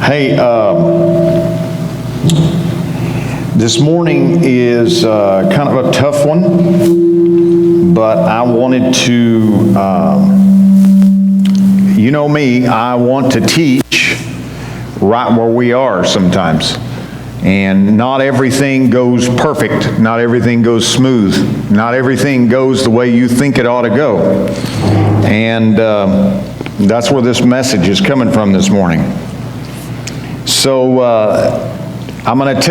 Hey, this morning is kind of a tough one, but I wanted to, you know me, I want to teach right where we are sometimes. And not everything goes perfect, not everything goes smooth, not everything goes the way you think it ought to go. And that's where this message is coming from this morning. So I'm going to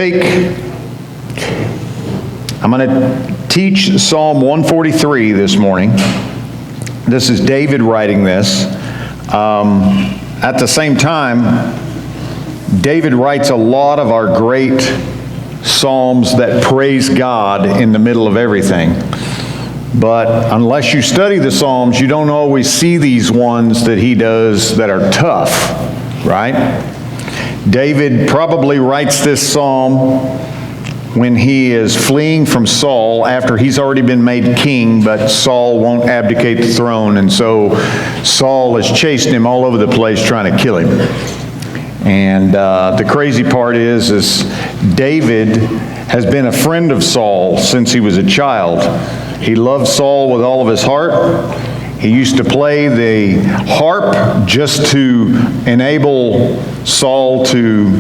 teach Psalm 143 this morning. This is David writing this. At the same time, David writes a lot of our great psalms that praise God in the middle of everything. But unless you study the Psalms, you don't always see these ones that he does that are tough, right? David probably writes this psalm when he is fleeing from Saul after he's already been made king, but Saul won't abdicate the throne, and so Saul is chasing him all over the place trying to kill him. And the crazy part is David has been a friend of Saul since he was a child. He loved Saul with all of his heart. He used to play the harp just to enable Saul to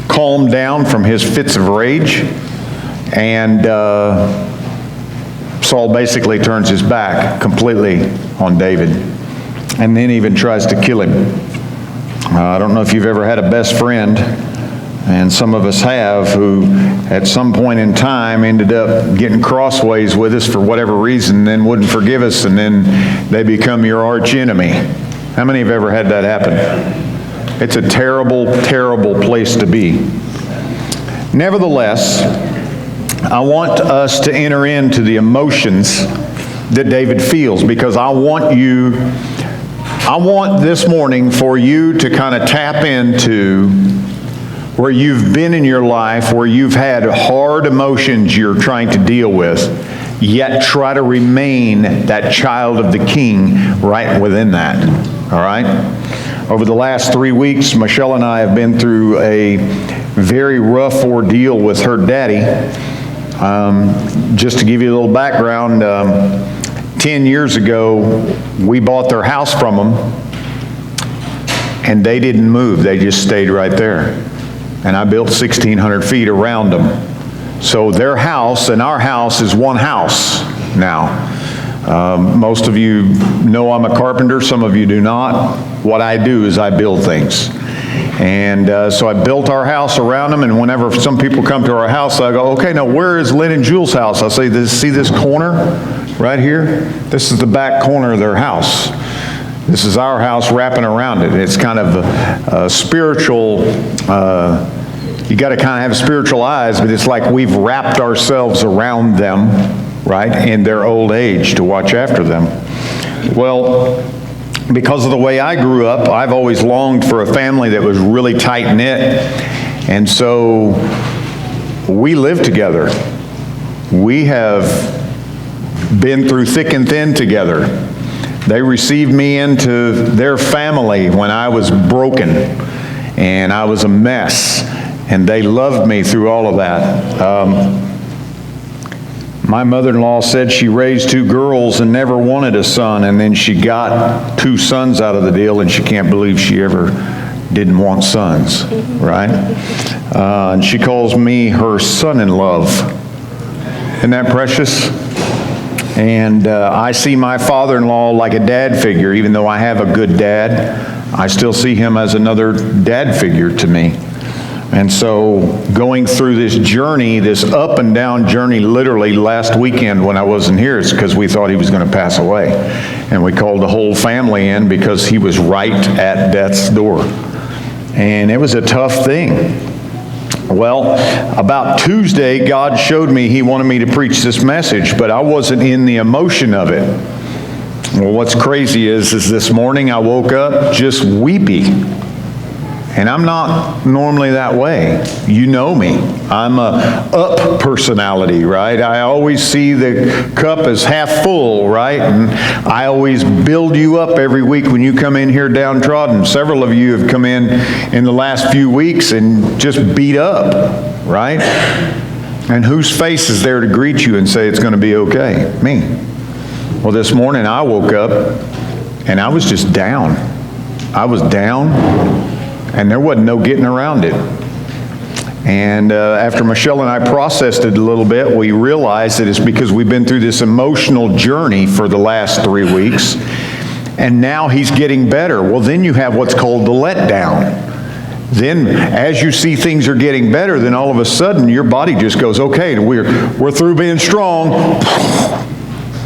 calm down from his fits of rage. And Saul basically turns his back completely on David and then even tries to kill him. I don't know if you've ever had a best friend, and some of us have, who at some point in time ended up getting crossways with us for whatever reason, then wouldn't forgive us, and then they become your arch enemy. How many have ever had that happen? It's a terrible, terrible place to be. Nevertheless, I want us to enter into the emotions that David feels, because I want this morning for you to kind of tap into where you've been in your life, where you've had hard emotions you're trying to deal with, yet try to remain that child of the King right within that. All right? Over the last 3 weeks, Michelle and I have been through a very rough ordeal with her daddy. Just to give you a little background, 10 years ago, we bought their house from them, and they didn't move. They just stayed right there. And I built 1,600 feet around them. So their house and our house is one house now. Most of you know I'm a carpenter. Some of you do not. What I do is I build things. And so I built our house around them, and whenever some people come to our house, I go, okay, now where is Lynn and Jules' house? I say, see this corner right here? This is the back corner of their house. This is our house wrapping around it. It's kind of a spiritual, you got to kind of have spiritual eyes, but it's like we've wrapped ourselves around them, right, in their old age to watch after them. Well, because of the way I grew up, I've always longed for a family that was really tight-knit, and so we live together. We have been through thick and thin together. They received me into their family when I was broken and I was a mess, and they loved me through all of that. My mother-in-law said she raised 2 girls and never wanted a son, and then she got 2 sons out of the deal, and she can't believe she ever didn't want sons, right? And she calls me her son-in-love. Isn't that precious? And I see my father-in-law like a dad figure. Even though I have a good dad, I still see him as another dad figure to me. And so going through this journey, this up and down journey, literally last weekend when I wasn't here, it's because we thought he was going to pass away. And we called the whole family in because he was right at death's door. And it was a tough thing. Well, about Tuesday, God showed me He wanted me to preach this message, but I wasn't in the emotion of it. Well, what's crazy is this morning I woke up just weepy. And I'm not normally that way. You know me. I'm a up personality, right? I always see the cup as half full, right? And I always build you up every week when you come in here downtrodden. Several of you have come in the last few weeks and just beat up, right? And whose face is there to greet you and say it's going to be okay? Me. Well, this morning I woke up and I was just down. I was down. And there wasn't no getting around it. And after Michelle and I processed it a little bit, we realized that it's because we've been through this emotional journey for the last 3 weeks, and now he's getting better. Well, then you have what's called the letdown. Then, as you see things are getting better, then all of a sudden your body just goes, okay, we're through being strong,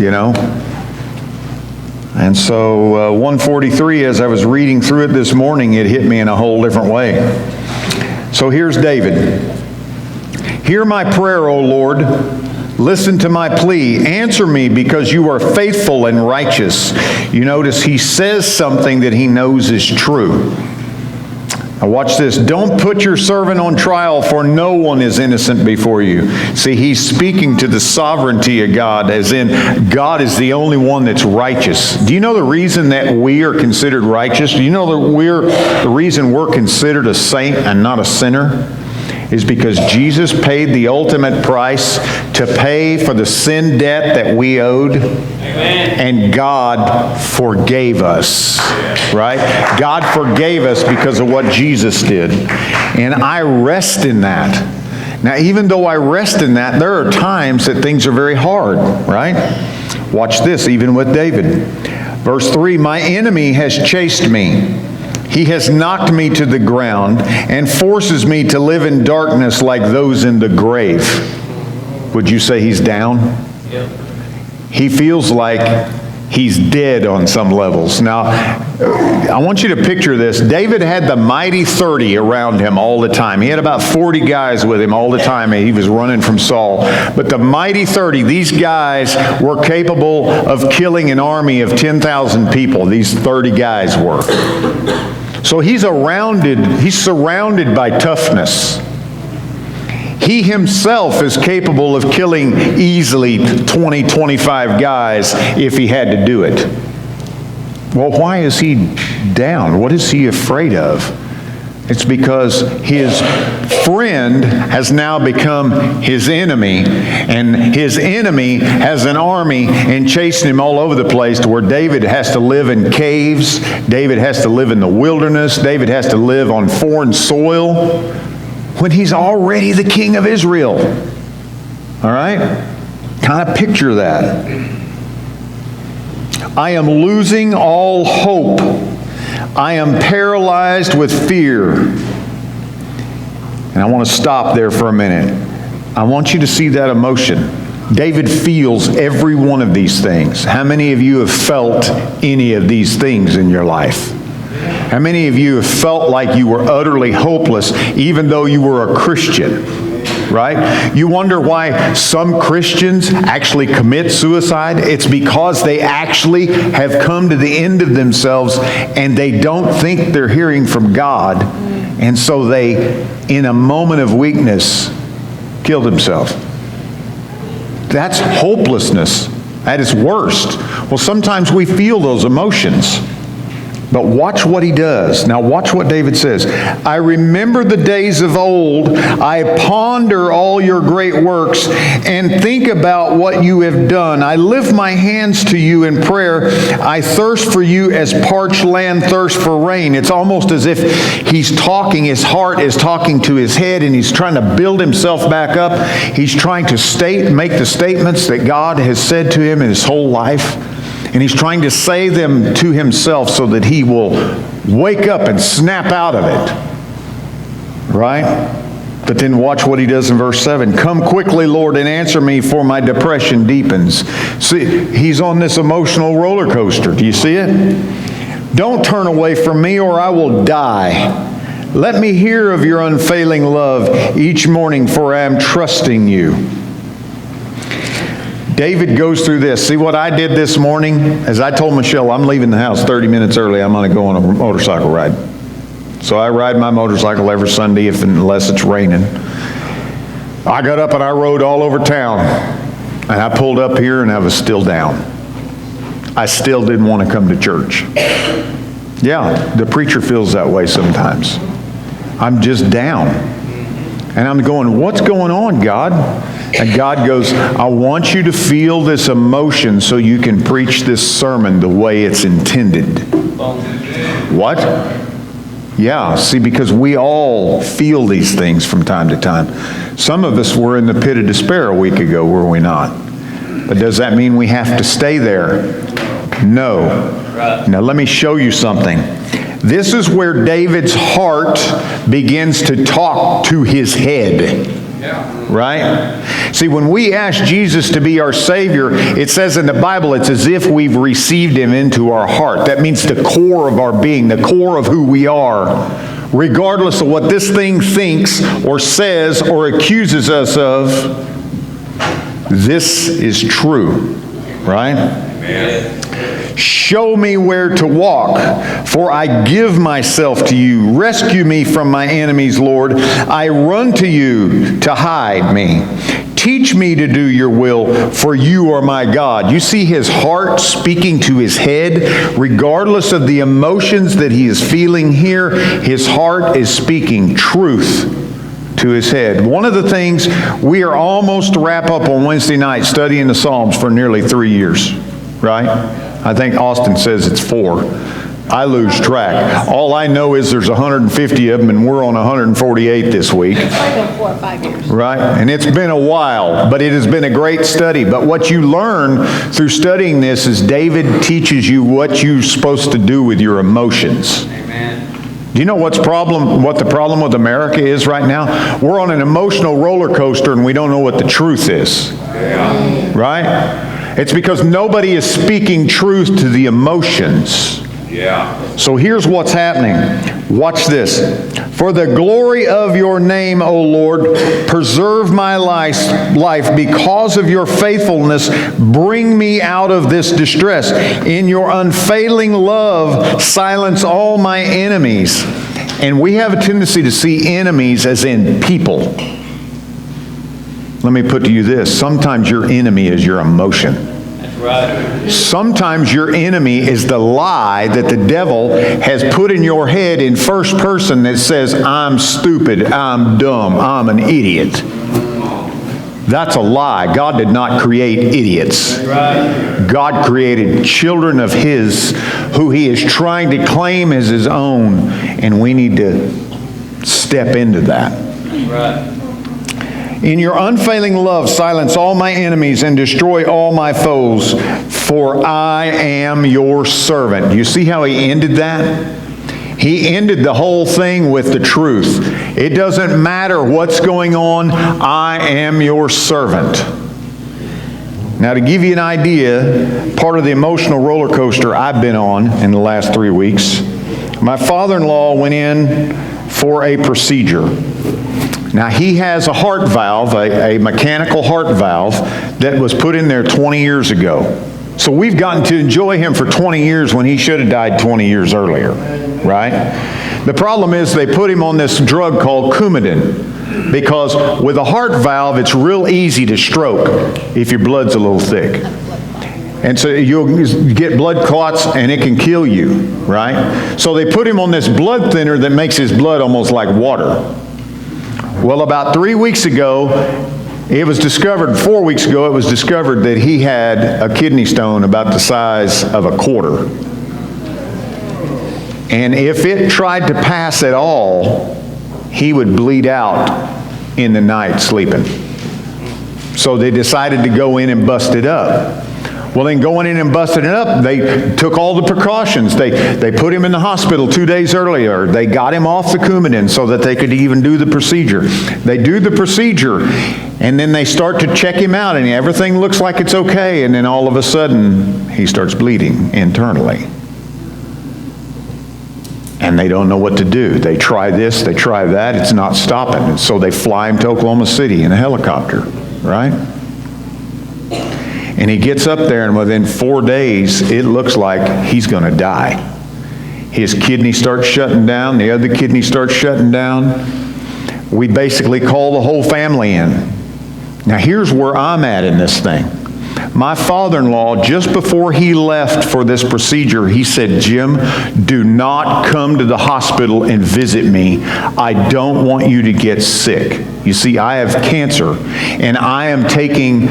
you know. And so 143, as I was reading through it this morning, it hit me in a whole different way. So here's David. Hear my prayer, O Lord. Listen to my plea. Answer me because you are faithful and righteous. You notice he says something that he knows is true. Now watch this. Don't put your servant on trial, for no one is innocent before you. See, he's speaking to the sovereignty of God, as in God is the only one that's righteous. Do you know the reason that we are considered righteous? Do you know that the reason we're considered a saint and not a sinner? Is because Jesus paid the ultimate price to pay for the sin debt that we owed. Amen. And God forgave us, right? God forgave us because of what Jesus did. And I rest in that. Now, even though I rest in that, there are times that things are very hard, right? Watch this, even with David. Verse 3, my enemy has chased me. He has knocked me to the ground and forces me to live in darkness like those in the grave. Would you say he's down? Yeah. He feels like he's dead on some levels. Now, I want you to picture this. David had the mighty 30 around him all the time. He had about 40 guys with him all the time. He was running from Saul. But the mighty 30, these guys were capable of killing an army of 10,000 people. These 30 guys were. So he's surrounded by toughness. He himself is capable of killing easily 20, 25 guys if he had to do it. Well, why is he down? What is he afraid of? It's because his friend has now become his enemy, and his enemy has an army and chasing him all over the place to where David has to live in caves, David has to live in the wilderness, David has to live on foreign soil when he's already the king of Israel. All right? Kind of picture that. I am losing all hope. I am paralyzed with fear. And I want to stop there for a minute. I want you to see that emotion. David feels every one of these things. How many of you have felt any of these things in your life? How many of you have felt like you were utterly hopeless even though you were a Christian? Right? You wonder why some Christians actually commit suicide? It's because they actually have come to the end of themselves and they don't think they're hearing from God. And so they, in a moment of weakness, kill themselves. That's hopelessness at its worst. Well, sometimes we feel those emotions. But watch what he does. Now watch what David says. I remember the days of old. I ponder all your great works and think about what you have done. I lift my hands to you in prayer. I thirst for you as parched land thirsts for rain. It's almost as if he's talking, his heart is talking to his head, and he's trying to build himself back up. He's trying to make the statements that God has said to him in his whole life. And he's trying to say them to himself so that he will wake up and snap out of it. Right? But then watch what he does in verse 7. Come quickly, Lord, and answer me, for my depression deepens. See, he's on this emotional roller coaster. Do you see it? Don't turn away from me or I will die. Let me hear of your unfailing love each morning, for I am trusting you. David goes through this. See what I did this morning? As I told Michelle, I'm leaving the house 30 minutes early. I'm going to go on a motorcycle ride. So I ride my motorcycle every Sunday unless it's raining. I got up and I rode all over town. And I pulled up here and I was still down. I still didn't want to come to church. Yeah, the preacher feels that way sometimes. I'm just down. And I'm going, what's going on, God? And God goes, I want you to feel this emotion so you can preach this sermon the way it's intended. What? Yeah, see, because we all feel these things from time to time. Some of us were in the pit of despair a week ago, were we not? But does that mean we have to stay there? No. Now let me show you something. This is where David's heart begins to talk to his head. Right? See, when we ask Jesus to be our Savior, it says in the Bible, it's as if we've received Him into our heart. That means the core of our being, the core of who we are. Regardless of what this thing thinks or says or accuses us of, this is true. Right? Amen. Show me where to walk, for I give myself to you. Rescue me from my enemies, Lord. I run to you to hide me. Teach me to do your will, for you are my God. You see his heart speaking to his head. Regardless of the emotions that he is feeling here, his heart is speaking truth to his head. One of the things, we are almost to wrap up on Wednesday night studying the Psalms for nearly 3 years, right? I think Austin says it's 4. I lose track. All I know is there's 150 of them, and we're on 148 this week. It's been 4 or 5 years. Right? And it's been a while, but it has been a great study. But what you learn through studying this is David teaches you what you're supposed to do with your emotions. Amen. Do you know what the problem with America is right now? We're on an emotional roller coaster, and we don't know what the truth is. Yeah. Right? It's because nobody is speaking truth to the emotions. Yeah. So here's what's happening. Watch this. For the glory of your name, O Lord, preserve my life because of your faithfulness. Bring me out of this distress. In your unfailing love, silence all my enemies. And we have a tendency to see enemies as in people. Let me put to you this. Sometimes your enemy is your emotion. That's right. Sometimes your enemy is the lie that the devil has put in your head in first person that says, I'm stupid, I'm dumb, I'm an idiot. That's a lie. God did not create idiots. God created children of His who He is trying to claim as His own, and we need to step into that. Right. In your unfailing love, silence all my enemies and destroy all my foes, for I am your servant. You see how he ended that? He ended the whole thing with the truth. It doesn't matter what's going on, I am your servant. Now, to give you an idea, part of the emotional roller coaster I've been on in the last 3 weeks, my father-in-law went in for a procedure. Now, he has a heart valve, a mechanical heart valve, that was put in there 20 years ago. So we've gotten to enjoy him for 20 years when he should have died 20 years earlier, right? The problem is they put him on this drug called Coumadin, because with a heart valve, it's real easy to stroke if your blood's a little thick. And so you'll get blood clots and it can kill you, right? So they put him on this blood thinner that makes his blood almost like water. Well, about 3 weeks ago, it was discovered, 4 weeks ago, it was discovered that he had a kidney stone about the size of a quarter. And if it tried to pass at all, he would bleed out in the night sleeping. So they decided to go in and bust it up. Well, then going in and busting it up, they took all the precautions. They put him in the hospital 2 days earlier. They got him off the Coumadin so that they could even do the procedure. They do the procedure, and then they start to check him out, and everything looks like it's okay, and then all of a sudden, he starts bleeding internally. And they don't know what to do. They try this, they try that, it's not stopping. And so they fly him to Oklahoma City in a helicopter, right? And he gets up there, and within 4 days, it looks like he's going to die. His kidney starts shutting down. The other kidney starts shutting down. We basically call the whole family in. Now here's where I'm at in this thing. My father-in-law, just before he left for this procedure, he said, "Jim, do not come to the hospital and visit me. I don't want you to get sick. You see, I have cancer, and I am taking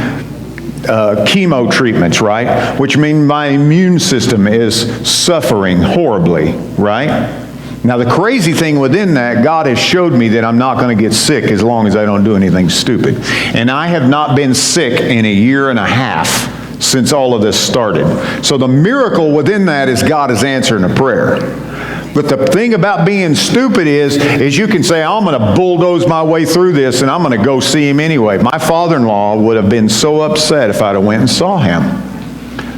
chemo treatments, right? Which means my immune system is suffering horribly, right? Now the crazy thing within that, God has showed me that I'm not going to get sick as long as I don't do anything stupid. And I have not been sick in a year and a half since all of this started. So the miracle within that is God is answering a prayer. But the thing about being stupid is you can say, I'm going to bulldoze my way through this and I'm going to go see him anyway. My father-in-law would have been so upset if I'd have went and saw him.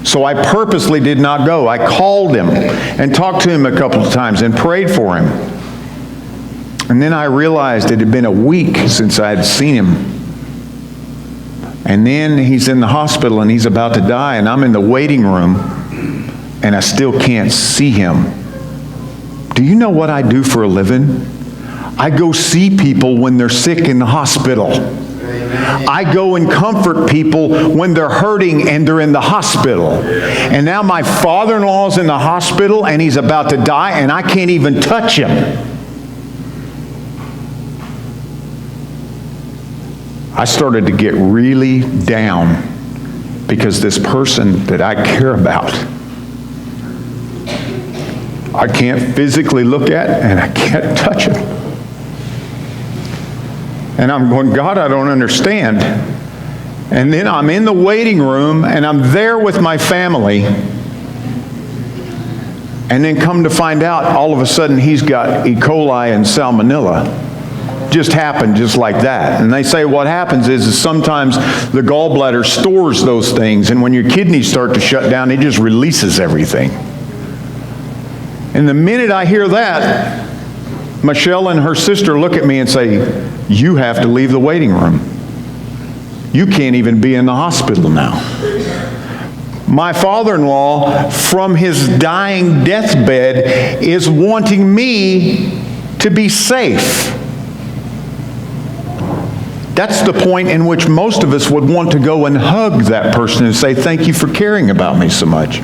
So I purposely did not go. I called him and talked to him a couple of times and prayed for him. And then I realized it had been a week since I had seen him. And then he's in the hospital and he's about to die, and I'm in the waiting room and I still can't see him. Do you know what I do for a living? I go see people when they're sick in the hospital. I go and comfort people when they're hurting and they're in the hospital. And now my father-in-law's in the hospital and he's about to die and I can't even touch him. I started to get really down because this person that I care about, I can't physically look at and I can't touch him. And I'm going, God, I don't understand. And then I'm in the waiting room and I'm there with my family. And then come to find out, all of a sudden he's got E. coli and salmonella. Just happened just like that. And they say what happens is sometimes the gallbladder stores those things, and when your kidneys start to shut down, it just releases everything. And the minute I hear that, Michelle and her sister look at me and say, you have to leave the waiting room. You can't even be in the hospital now. My father-in-law, from his dying deathbed, is wanting me to be safe. That's the point in which most of us would want to go and hug that person and say, thank you for caring about me so much.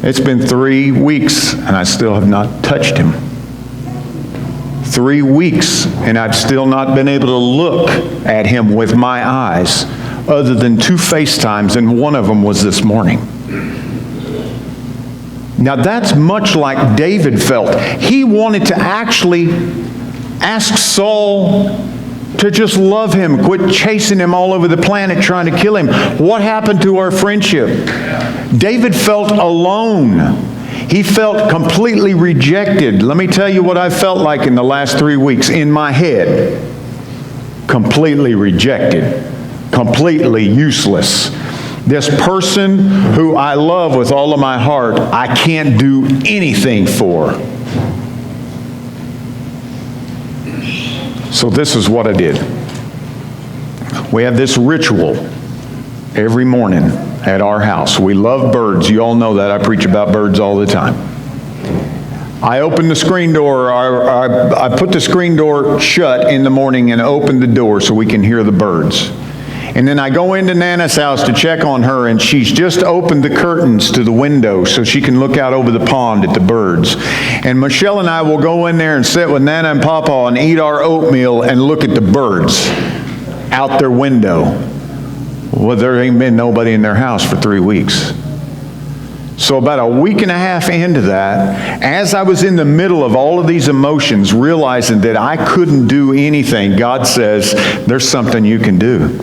It's been 3 weeks and I still have not touched him. 3 weeks and I've still not been able to look at him with my eyes other than 2 FaceTimes, and one of them was this morning. Now that's much like David felt. He wanted to actually ask Saul to just love him, quit chasing him all over the planet trying to kill him. What happened to our friendship? David felt alone. He felt completely rejected. Let me tell you what I felt like in the last 3 weeks in my head. Completely rejected. Completely useless. This person who I love with all of my heart, I can't do anything for. So this is what I did. We have this ritual every morning at our house. We love birds. You all know that. I preach about birds all the time. I open the screen door. I put the screen door shut in the morning and open the door so we can hear the birds. And then I go into Nana's house to check on her, and she's just opened the curtains to the window so she can look out over the pond at the birds. And Michelle and I will go in there and sit with Nana and Papa and eat our oatmeal and look at the birds out their window. Well, there ain't been nobody in their house for 3 weeks. So about a week and a half into that, as I was in the middle of all of these emotions, realizing that I couldn't do anything, God says, there's something you can do.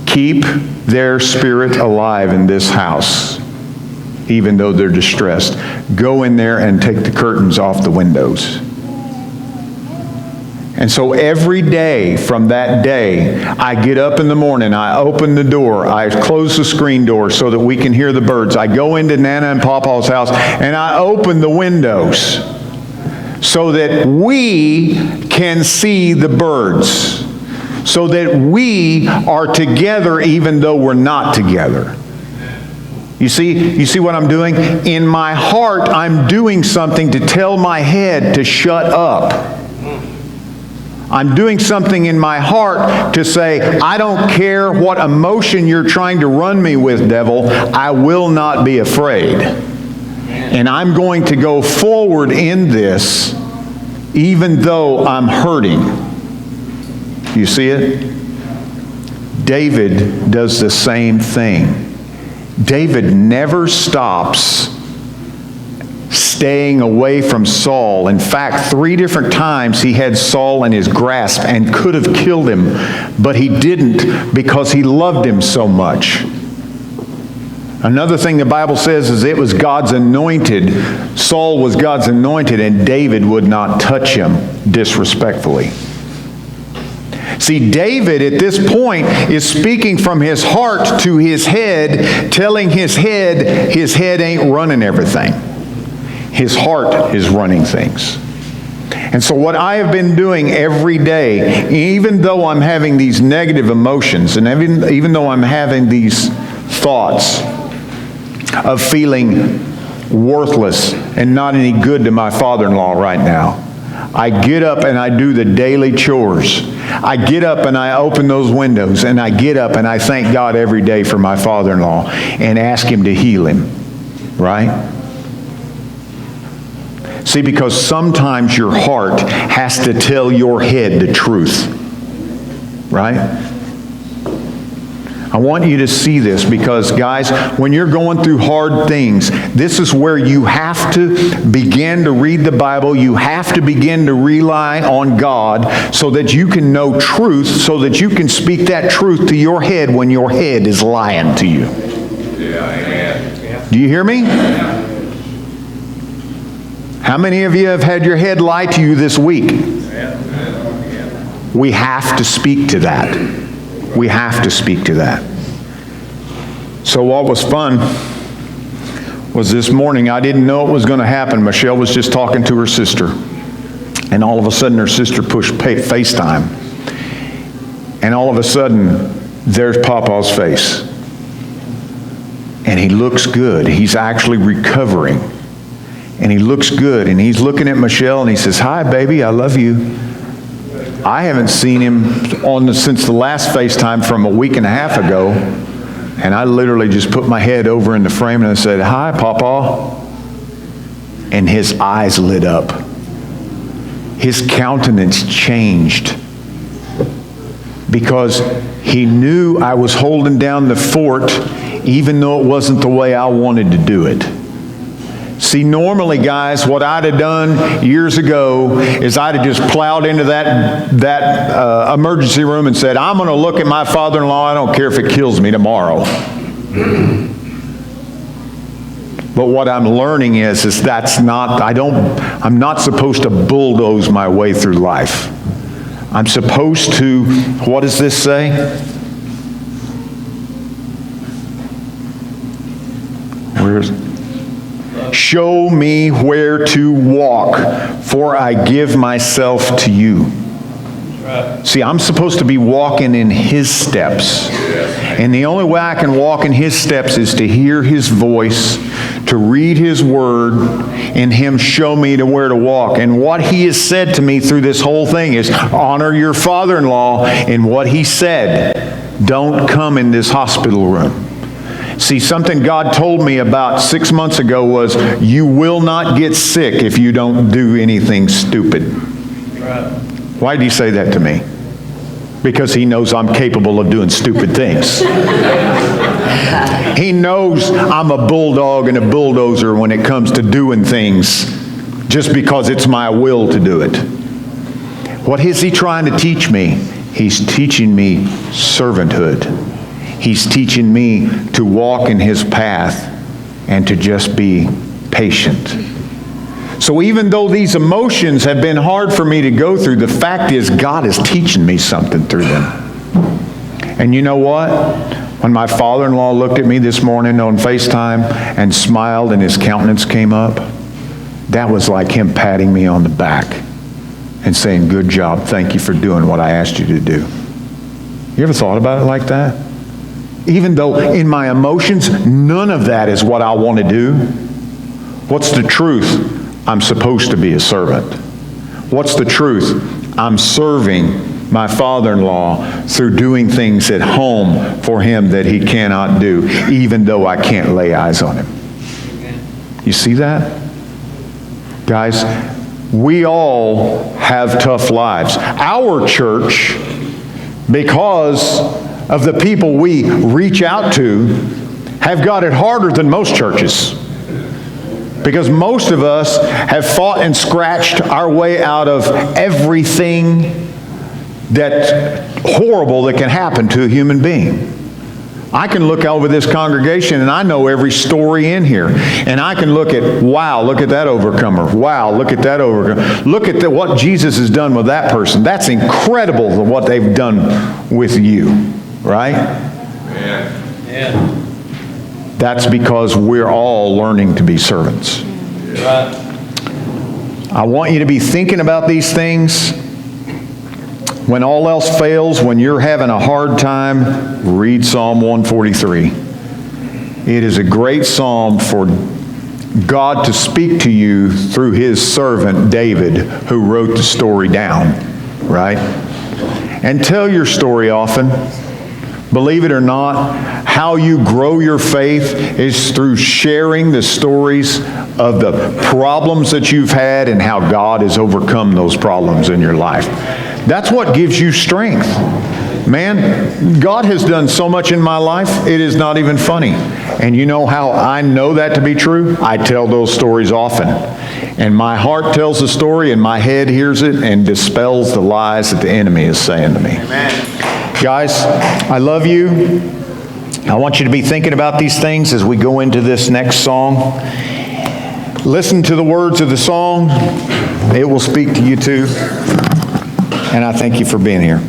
Keep their spirit alive in this house, even though they're distressed. Go in there and take the curtains off the windows. And so every day from that day, I get up in the morning, I open the door, I close the screen door so that we can hear the birds. I go into Nana and Papa's house and I open the windows so that we can see the birds. So that we are together even though we're not together. You see what I'm doing? In my heart, I'm doing something to tell my head to shut up. I'm doing something in my heart to say, I don't care what emotion you're trying to run me with, devil. I will not be afraid. And I'm going to go forward in this, even though I'm hurting. You see it? David does the same thing. David never stops staying away from Saul. In fact, 3 different times he had Saul in his grasp and could have killed him, but he didn't because he loved him so much. Another thing the Bible says is it was God's anointed. Saul was God's anointed, and David would not touch him disrespectfully. See, David at this point is speaking from his heart to his head, telling his head ain't running everything. His heart is running things. And so what I have been doing every day, even though I'm having these negative emotions, and even though I'm having these thoughts of feeling worthless and not any good to my father-in-law right now, I get up and I do the daily chores. I get up and I open those windows, and I get up and I thank God every day for my father-in-law and ask Him to heal him. Right? See, because sometimes your heart has to tell your head the truth. Right? I want you to see this because, guys, when you're going through hard things, this is where you have to begin to read the Bible. You have to begin to rely on God so that you can know truth, so that you can speak that truth to your head when your head is lying to you. Do you hear me? How many of you have had your head lie to you this week? We have to speak to that. We have to speak to that. So what was fun was this morning, I didn't know it was going to happen. Michelle was just talking to her sister, and all of a sudden her sister pushed FaceTime. And all of a sudden, there's Papa's face. And he looks good. He's actually recovering. And he looks good. And he's looking at Michelle and he says, "Hi, baby, I love you." I haven't seen him since the last FaceTime from a week and a half ago. And I literally just put my head over in the frame and I said, "Hi, Papa." And his eyes lit up. His countenance changed. Because he knew I was holding down the fort, even though it wasn't the way I wanted to do it. See, normally, guys, what I'd have done years ago is I'd have just plowed into that emergency room and said, "I'm going to look at my father-in-law. I don't care if it kills me tomorrow." But what I'm learning is that's not, I'm not supposed to bulldoze my way through life. I'm supposed to, what does this say? Where's "Show me where to walk, for I give myself to you." See, I'm supposed to be walking in His steps. And the only way I can walk in His steps is to hear His voice, to read His Word, and Him show me to where to walk. And what He has said to me through this whole thing is, honor your father-in-law. And what He said, don't come in this hospital room. See, something God told me about 6 months ago was, you will not get sick if you don't do anything stupid. Why did He say that to me? Because He knows I'm capable of doing stupid things. He knows I'm a bulldog and a bulldozer when it comes to doing things just because it's my will to do it. What is He trying to teach me? He's teaching me servanthood. He's teaching me to walk in His path and to just be patient. So even though these emotions have been hard for me to go through, the fact is God is teaching me something through them. And you know what? When my father-in-law looked at me this morning on FaceTime and smiled and his countenance came up, that was like him patting me on the back and saying, "Good job, thank you for doing what I asked you to do." You ever thought about it like that? even though in my emotions, none of that is what I want to do. What's the truth? I'm supposed to be a servant. What's the truth? I'm serving my father-in-law through doing things at home for him that he cannot do, even though I can't lay eyes on him. You see that? Guys, we all have tough lives. Our church, because of the people we reach out to, have got it harder than most churches. Because most of us have fought and scratched our way out of everything that's horrible that can happen to a human being. I can look over this congregation and I know every story in here. And I can look at, wow, look at that overcomer. Wow, look at that overcomer. Look at what Jesus has done with that person. That's incredible what they've done with you. Right? Yeah. That's because we're all learning to be servants. Right. I want you to be thinking about these things. When all else fails, when you're having a hard time, read Psalm 143. It is a great psalm for God to speak to you through his servant David, who wrote the story down, right? And tell your story often. Believe it or not, how you grow your faith is through sharing the stories of the problems that you've had and how God has overcome those problems in your life. That's what gives you strength. Man, God has done so much in my life, it is not even funny. And you know how I know that to be true? I tell those stories often. And my heart tells the story and my head hears it and dispels the lies that the enemy is saying to me. Amen. Guys, I love you. I want you to be thinking about these things as we go into this next song. Listen to the words of the song. It will speak to you too. And I thank you for being here.